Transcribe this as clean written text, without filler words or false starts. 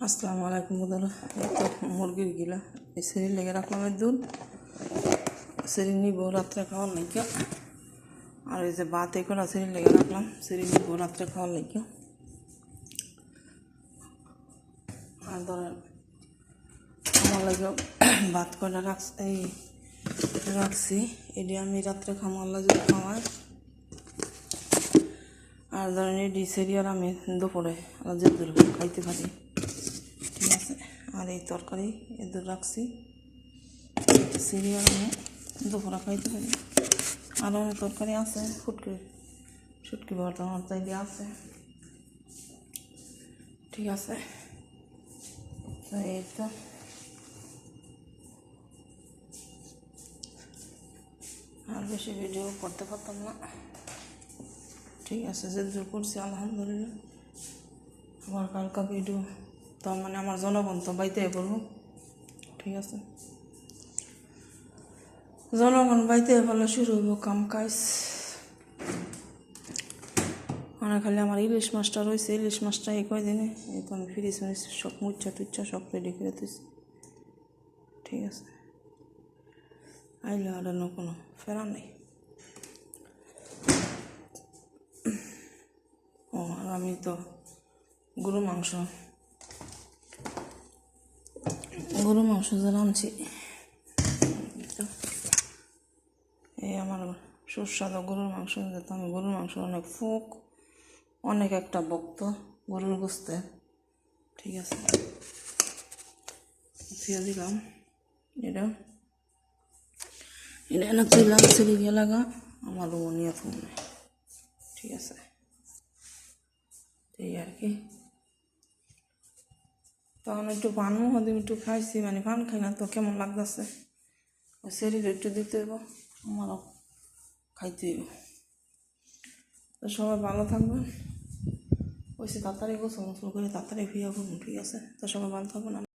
আসসালামু আলাইকুম বন্ধুরা। এই তো মুরগির গিলা এই সেরি লেগে রাখলাম এর দুধ সেরি নিব রাত্রে খাওয়ার নাইকা। আর এই যে ভাত এই করা সেরি লেগে রাখলাম সেরি নিব রাত্রে খাওয়ার নাইকা। আর ধরেন আমার লাগে ভাত কটা রাখছি এটি আমি রাত্রে খাওয়া আল্লাহ যদি খাওয়াই। আর ধরেন এটি সেরি আর আমি দুপুরে আল্লাহ যদি খাইতে পারি, ঠিক আছে। আর এই তরকারি এদের রাখছি সিরিয়াল আমি দুপুরে খাইতে পারি। আর অনেক তরকারি আছে শুটকি ভর্তা আমার চাইলে আছে, ঠিক আছে। তো এই তো আর বেশি ভিডিও করতে পারতাম না, ঠিক আছে। যেদূর করছি আলহামদুলিল্লাহ। আমার কালকা ভিডিও তো মানে আমার জনগণ তো বাইতে পড়বো, ঠিক আছে। জনগণ বাইতে বলে শুরু হইব কাম কাজ। মানে খালি আমার ইলিশ মাছটা রয়েছে, ইলিশ মাছটা এই কয়দিনে এই তো আমি ফ্রিজ সব মুচ্ছা টুচ্ছা সব রেডি করে দিয়েছি, ঠিক আছে। আইলে আর কোনো ফেরা নেই। ও আর আমি তো গরু মাংস যে রাঁধছি এই আমার সুস্বাদু গরুর মাংস। যেহেতু আমি গরুর মাংস অনেক একটা ভক্ত গরুর গোস্তে, ঠিক আছে। দিয়ে দিলাম এটা এনে দিলাম সেরি গিয়ে লাগা আমার রুমনিয়া ফোনে, ঠিক আছে। এই আর কি তখন একটু পান হদিন একটু খাইছি, মানে পান খাই না তো কেমন লাগতেছে। ওই সেরির একটু দিতে হইব, আমারও খাইতে হইব। তো সবাই ভালো থাকবেন। ওইসে তাড়াতাড়ি গোসল করে তাড়াতাড়ি ফিরে করুন, ঠিক আছে। তো সবাই ভালো থাকবেন।